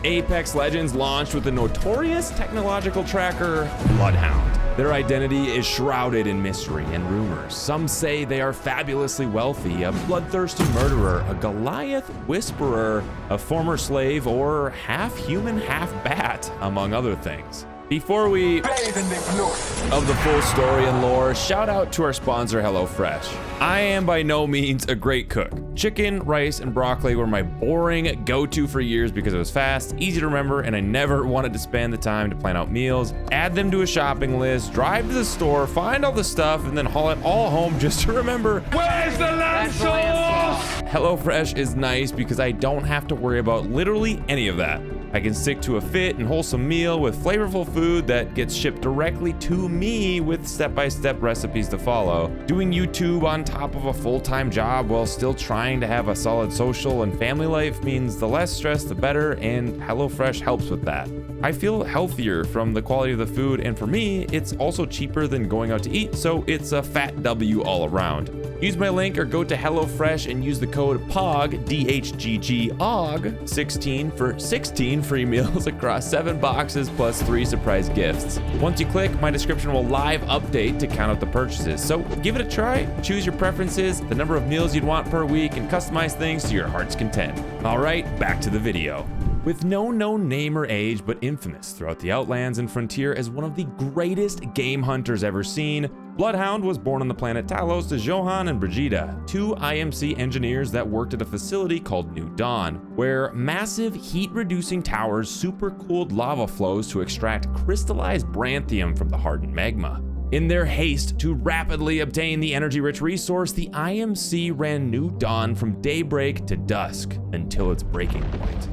Apex Legends launched with the notorious technological tracker Bloodhound. Their identity is shrouded in mystery and rumors. Some say they are fabulously wealthy, a bloodthirsty murderer, a Goliath whisperer, a former slave, or half human, half bat, among other things. Before we of the full story and lore, shout out to our sponsor HelloFresh. I am by no means a great cook. Chicken, rice, and broccoli were my boring go-to for years because it was fast, easy to remember, and I never wanted to spend the time to plan out meals, add them to a shopping list, drive to the store, find all the stuff, and then haul it all home just to remember, where's the lamb sauce? HelloFresh is nice because I don't have to worry about literally any of that. I can stick to a fit and wholesome meal with flavorful food that gets shipped directly to me with step-by-step recipes to follow. Doing YouTube on top of a full-time job while still trying to have a solid social and family life means the less stress, the better, and HelloFresh helps with that. I feel healthier from the quality of the food, and for me, it's also cheaper than going out to eat, so it's a fat W all around. Use my link or go to HelloFresh and use the code POG, DHGG, 16 for 16 free meals across 7 boxes plus 3 surprise gifts. Once you click, my description will live update to count out the purchases. So give it a try, choose your preferences, the number of meals you'd want per week, and customize things to your heart's content. All right, back to the video. With no known name or age, but infamous throughout the Outlands and Frontier as one of the greatest game hunters ever seen, Bloodhound was born on the planet Talos to Johan and Brigida, 2 IMC engineers that worked at a facility called New Dawn, where massive heat-reducing towers supercooled lava flows to extract crystallized branthium from the hardened magma. In their haste to rapidly obtain the energy-rich resource, the IMC ran New Dawn from daybreak to dusk until its breaking point.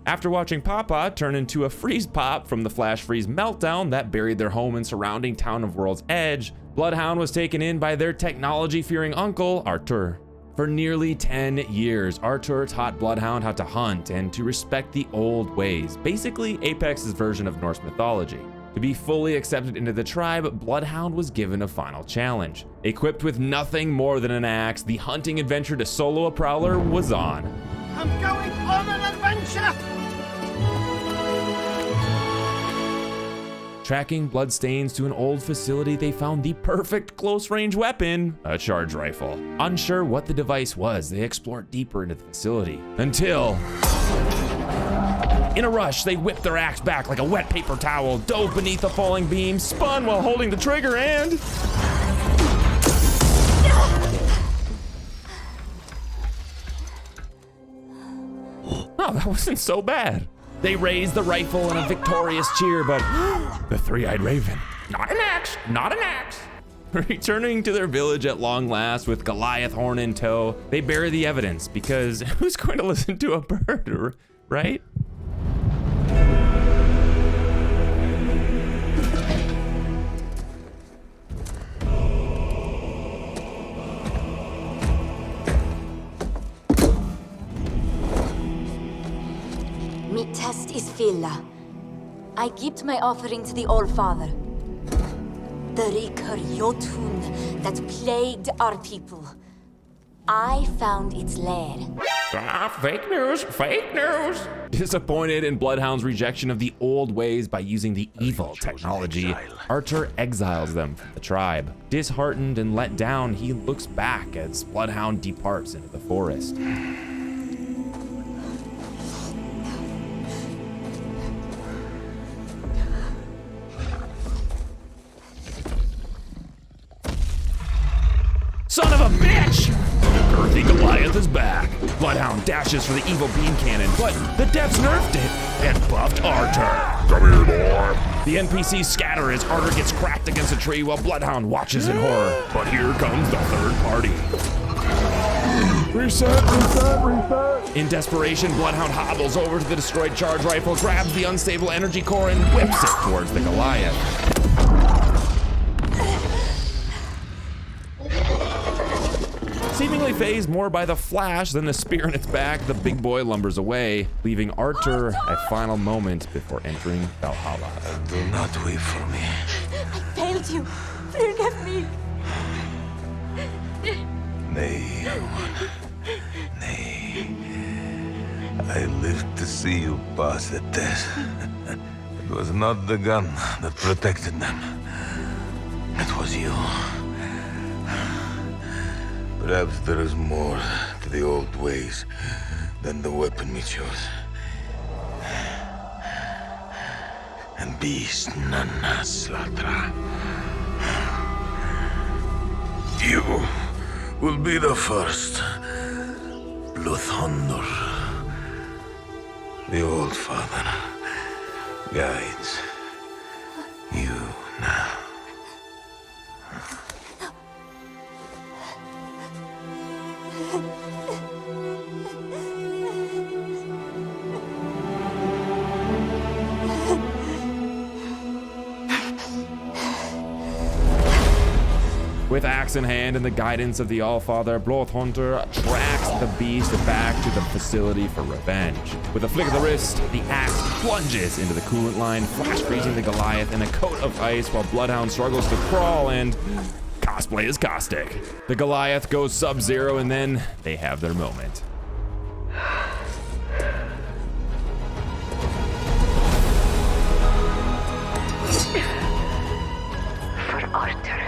After watching Papa turn into a freeze pop from the flash freeze meltdown that buried their home and surrounding town of World's Edge, Bloodhound was taken in by their technology-fearing uncle, Artur. For nearly 10 years, Artur taught Bloodhound how to hunt and to respect the old ways, basically Apex's version of Norse mythology. To be fully accepted into the tribe, Bloodhound was given a final challenge. Equipped with nothing more than an axe, the hunting adventure to solo a prowler was on. I'm going on an adventure! Tracking bloodstains to an old facility, they found the perfect close-range weapon, a charge rifle. Unsure what the device was, they explored deeper into the facility, until in a rush, they whipped their axe back like a wet paper towel, dove beneath a falling beam, spun while holding the trigger, and oh, that wasn't so bad. They raised the rifle in a victorious cheer, but the three-eyed raven, not an axe, not an axe. Returning to their village at long last with Goliath horn in tow, they bury the evidence because who's going to listen to a bird, right? My test is Villa. I give my offering to the All-Father. The Rikar Jotun that plagued our people. I found its lair. Fake news, fake news. Disappointed in Bloodhound's rejection of the old ways by using the evil technology, Artur exiles them from the tribe. Disheartened and let down, he looks back as Bloodhound departs into the forest. Son of a bitch! The girthy Goliath is back. Bloodhound dashes for the evil beam cannon, but the devs nerfed it and buffed Artur. Come here, boy. The NPCs scatter as Artur gets cracked against a tree while Bloodhound watches in horror. But here comes the third party. Reset, reset, reset. In desperation, Bloodhound hobbles over to the destroyed charge rifle, grabs the unstable energy core, and whips it towards the Goliath. Seemingly Seemingly fazed more by the flash than the spear in its back, the big boy lumbers away, leaving Artur a final moment before entering Valhalla. Do not weep for me. I failed you. Forgive me. Nay, woman. Nay. I lived to see you pass the test. It was not the gun that protected them. It was you. Perhaps there is more to the old ways than the weapon we chose. And beast none slatra. You will be the first. Bloodhound Lore. The old father guides you now. With axe in hand and the guidance of the Allfather, Bloodhunter tracks the beast back to the facility for revenge. With a flick of the wrist, the axe plunges into the coolant line, flash freezing the Goliath in a coat of ice while Bloodhound struggles to crawl, and cosplay is caustic. The Goliath goes sub-zero and then they have their moment. For Artur.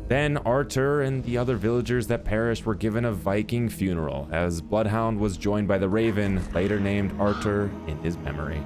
Then Artur and the other villagers that perished were given a Viking funeral, as Bloodhound was joined by the Raven, later named Artur in his memory.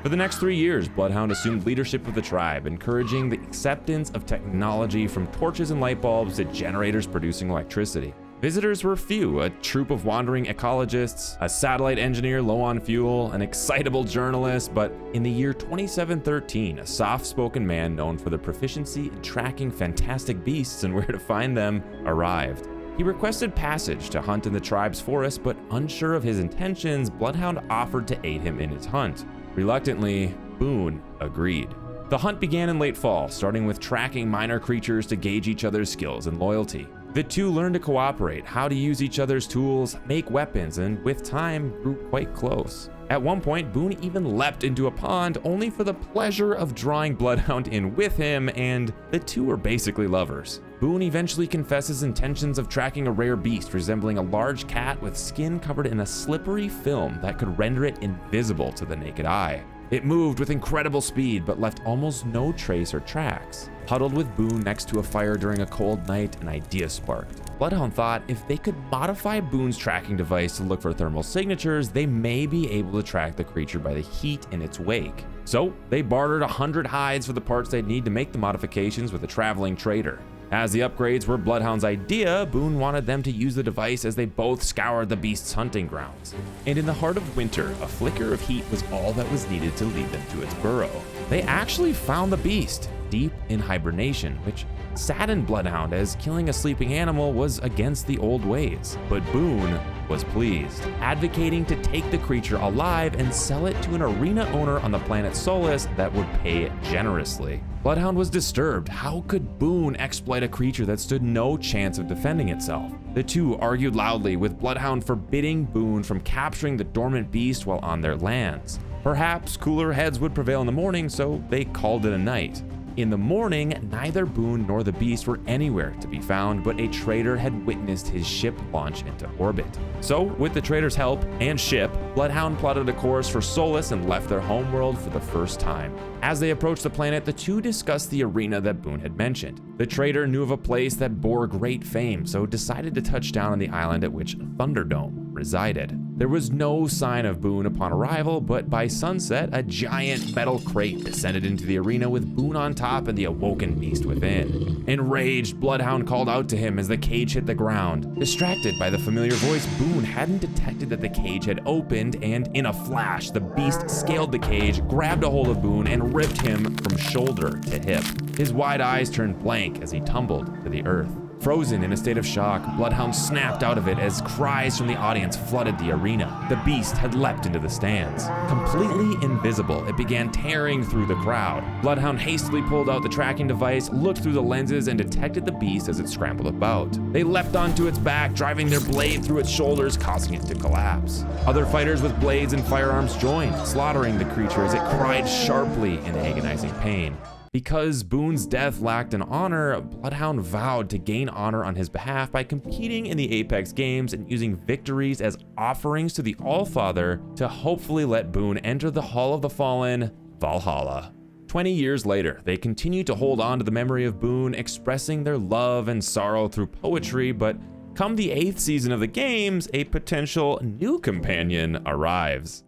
For the next 3 years, Bloodhound assumed leadership of the tribe, encouraging the acceptance of technology from torches and light bulbs to generators producing electricity. Visitors were few, a troop of wandering ecologists, a satellite engineer low on fuel, an excitable journalist, but in the year 2713, a soft-spoken man known for their proficiency in tracking fantastic beasts and where to find them arrived. He requested passage to hunt in the tribe's forest, but unsure of his intentions, Bloodhound offered to aid him in his hunt. Reluctantly, Boone agreed. The hunt began in late fall, starting with tracking minor creatures to gauge each other's skills and loyalty. The two learned to cooperate, how to use each other's tools, make weapons, and with time grew quite close. At one point, Boone even leapt into a pond only for the pleasure of drawing Bloodhound in with him, and the two were basically lovers. Boone eventually confesses intentions of tracking a rare beast resembling a large cat with skin covered in a slippery film that could render it invisible to the naked eye. It moved with incredible speed, but left almost no trace or tracks. Huddled with Boone next to a fire during a cold night, an idea sparked. Bloodhound thought if they could modify Boone's tracking device to look for thermal signatures, they may be able to track the creature by the heat in its wake. So they bartered 100 hides for the parts they'd need to make the modifications with a traveling trader. As the upgrades were Bloodhound's idea, Boone wanted them to use the device as they both scoured the beast's hunting grounds. And in the heart of winter, a flicker of heat was all that was needed to lead them to its burrow. They actually found the beast, deep in hibernation, which saddened Bloodhound as killing a sleeping animal was against the old ways. But Boone was pleased, advocating to take the creature alive and sell it to an arena owner on the planet Solus that would pay generously. Bloodhound was disturbed. How could Boone exploit a creature that stood no chance of defending itself? The two argued loudly, with Bloodhound forbidding Boone from capturing the dormant beast while on their lands. Perhaps cooler heads would prevail in the morning, so they called it a night. In the morning, neither Boone nor the beast were anywhere to be found, but a trader had witnessed his ship launch into orbit. So, with the trader's help and ship, Bloodhound plotted a course for Solus and left their homeworld for the first time. As they approached the planet, the two discussed the arena that Boone had mentioned. The trader knew of a place that bore great fame, so decided to touch down on the island at which Thunderdome resided. There was no sign of Boone upon arrival, but by sunset, a giant metal crate descended into the arena with Boone on top and the awoken beast within. Enraged, Bloodhound called out to him as the cage hit the ground. Distracted by the familiar voice, Boone hadn't detected that the cage had opened, and in a flash, the beast scaled the cage, grabbed a hold of Boone, and ripped him from shoulder to hip. His wide eyes turned blank as he tumbled to the earth. Frozen in a state of shock, Bloodhound snapped out of it as cries from the audience flooded the arena. The beast had leapt into the stands. Completely invisible, it began tearing through the crowd. Bloodhound hastily pulled out the tracking device, looked through the lenses, and detected the beast as it scrambled about. They leapt onto its back, driving their blade through its shoulders, causing it to collapse. Other fighters with blades and firearms joined, slaughtering the creature as it cried sharply in agonizing pain. Because Boone's death lacked an honor, Bloodhound vowed to gain honor on his behalf by competing in the Apex games and using victories as offerings to the Allfather to hopefully let Boone enter the Hall of the Fallen, Valhalla. 20 years later, they continue to hold on to the memory of Boone, expressing their love and sorrow through poetry, but come the 8th season of the games, a potential new companion arrives.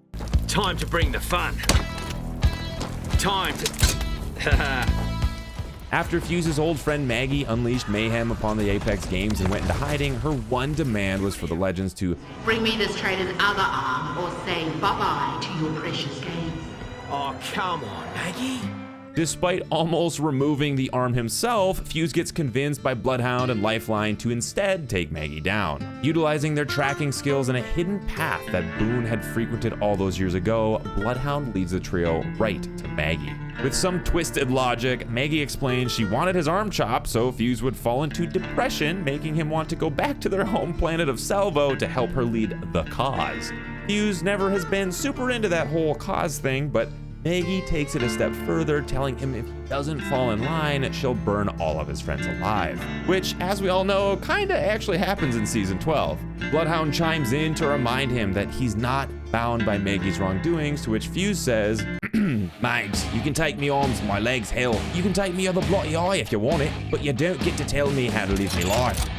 Time to bring the fun. Time to... After Fuse's old friend Maggie unleashed mayhem upon the Apex games and went into hiding, her one demand was for the Legends to bring me this traitor's other arm or say bye-bye to your precious games. Oh, come on, Maggie. Despite almost removing the arm himself, Fuse gets convinced by Bloodhound and Lifeline to instead take Maggie down. Utilizing their tracking skills and a hidden path that Boone had frequented all those years ago, Bloodhound leads the trio right to Maggie. With some twisted logic, Maggie explains she wanted his arm chopped so Fuse would fall into depression, making him want to go back to their home planet of Salvo to help her lead the cause. Fuse never has been super into that whole cause thing, but Maggie takes it a step further, telling him if he doesn't fall in line, she'll burn all of his friends alive. Which, as we all know, kinda actually happens in Season 12. Bloodhound chimes in to remind him that he's not bound by Maggie's wrongdoings, to which Fuse says, "Mags, you can take me arms and my legs, hell. You can take me other bloody eye if you want it, but you don't get to tell me how to live my life."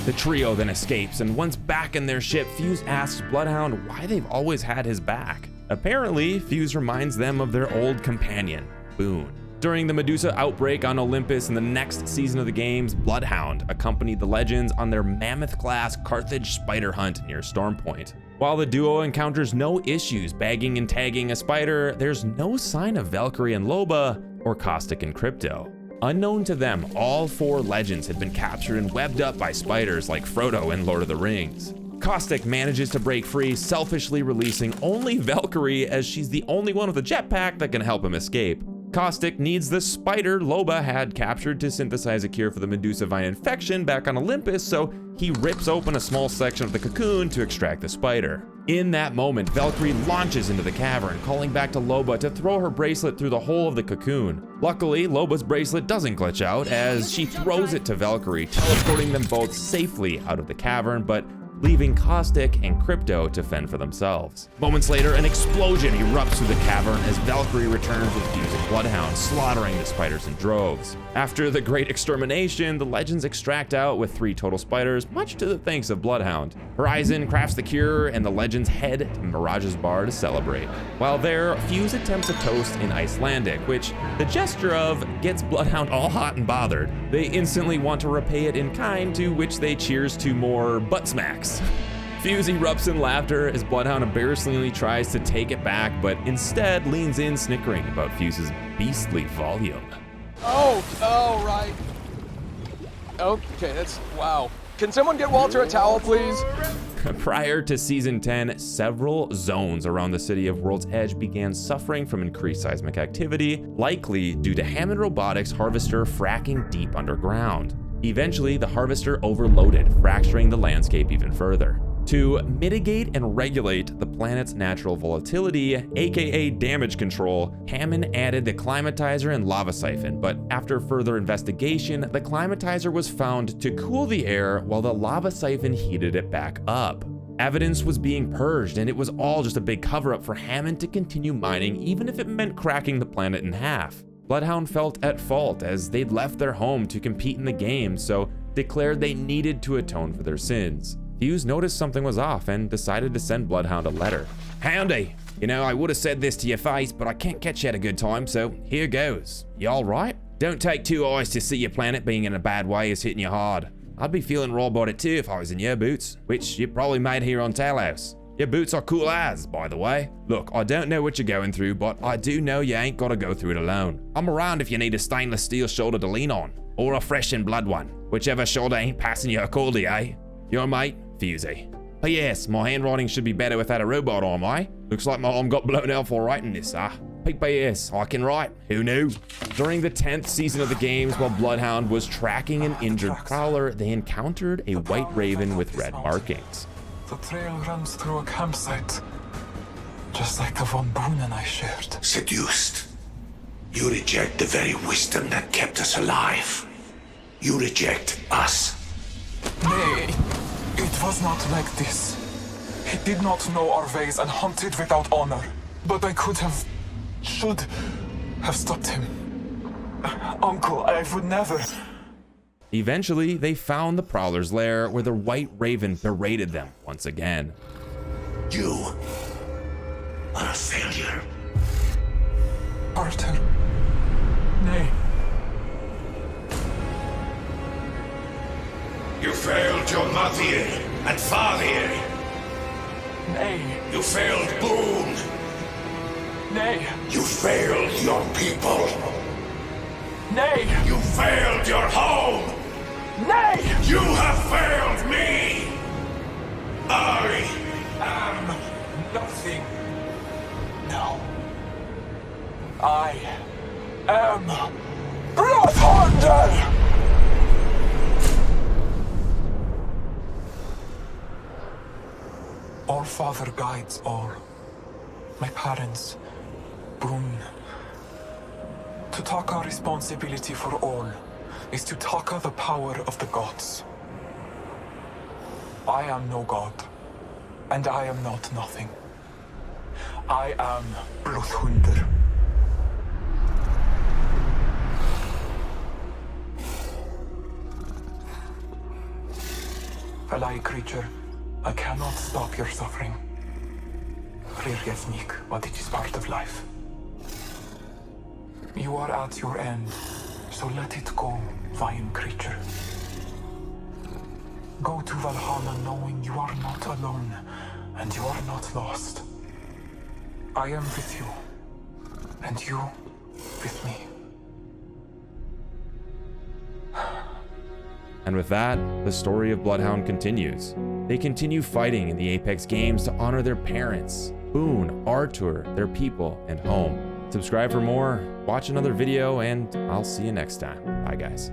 The trio then escapes, and once back in their ship, Fuse asks Bloodhound why they've always had his back. Apparently, Fuse reminds them of their old companion, Boone. During the Medusa outbreak on Olympus in the next season of the games, Bloodhound accompanied the Legends on their mammoth-class Carthage spider hunt near Stormpoint. While the duo encounters no issues bagging and tagging a spider, there's no sign of Valkyrie and Loba or Caustic and Crypto. Unknown to them, all 4 Legends had been captured and webbed up by spiders like Frodo in Lord of the Rings. Caustic manages to break free, selfishly releasing only Valkyrie as she's the only one with a jetpack that can help him escape. Caustic needs the spider Loba had captured to synthesize a cure for the Medusa vine infection back on Olympus, so he rips open a small section of the cocoon to extract the spider. In that moment, Valkyrie launches into the cavern, calling back to Loba to throw her bracelet through the hole of the cocoon. Luckily, Loba's bracelet doesn't glitch out as she throws it to Valkyrie, teleporting them both safely out of the cavern, but leaving Caustic and Crypto to fend for themselves. Moments later, an explosion erupts through the cavern as Valkyrie returns with Fuse and Bloodhound, slaughtering the spiders in droves. After the great extermination, the Legends extract out with 3 total spiders, much to the thanks of Bloodhound. Horizon crafts the cure, and the Legends head to Mirage's bar to celebrate. While there, Fuse attempts a toast in Icelandic, which the gesture of gets Bloodhound all hot and bothered. They instantly want to repay it in kind, to which they cheers to more butt smacks. Fuse erupts in laughter as Bloodhound embarrassingly tries to take it back, but instead leans in, snickering about Fuse's beastly volume. Oh, right. Okay, that's, wow. Can someone get Walter a towel, please? Prior to Season 10, several zones around the city of World's Edge began suffering from increased seismic activity, likely due to Hammond Robotics' Harvester fracking deep underground. Eventually, the Harvester overloaded, fracturing the landscape even further. To mitigate and regulate the planet's natural volatility, aka damage control, Hammond added the climatizer and lava siphon, but after further investigation, the climatizer was found to cool the air while the lava siphon heated it back up. Evidence was being purged, and it was all just a big cover-up for Hammond to continue mining, even if it meant cracking the planet in half. Bloodhound felt at fault as they'd left their home to compete in the game, so declared they needed to atone for their sins. Fuse noticed something was off and decided to send Bloodhound a letter. "Houndy, you know, I would have said this to your face, but I can't catch you at a good time, so here goes. You all right? Don't take 2 eyes to see your planet being in a bad way is hitting you hard. I'd be feeling raw about it too if I was in your boots, which you probably made here on Talos. Your boots are cool as, by the way. Look, I don't know what you're going through, but I do know you ain't gotta go through it alone. I'm around if you need a stainless steel shoulder to lean on. or a fresh and blood one, whichever shoulder ain't passing you accordingly, eh? Your mate, Fusey. P.S. My handwriting should be better without a robot arm, eh? Looks like my arm got blown out for writing this, huh? P.S. I can write. Who knew? During the 10th season of the games, while Bloodhound was tracking an injured prowler, they encountered a white raven with red markings. The trail runs through a campsite, just like the one Boone and I shared. Seduced. You reject the very wisdom that kept us alive. You reject us. Nay, it was not like this. He did not know our ways and hunted without honor. But I should have stopped him. Uncle, I would never. Eventually, they found the prowler's lair where the white raven berated them once again. You are a failure. Artur. Nay. You failed your mother and father. Nay. You failed Boone. Nay. You failed your people. Nay. You failed your home. Nay. You have failed me. I am nothing. No. I am Bloodhound! All Father guides all. My parents, Boone. To take our responsibility for all is to take the power of the gods. I am no god, and I am not nothing. I am Bloodhound. A lie creature, I cannot stop your suffering. Forgive me, but it is part of life. You are at your end, so let it go, vine creature. Go to Valhalla knowing you are not alone, and you are not lost. I am with you, and you with me. And with that, the story of Bloodhound continues. They continue fighting in the Apex games to honor their parents, Boone, Artur, their people, and home. Subscribe for more, watch another video, and I'll see you next time. Bye, guys.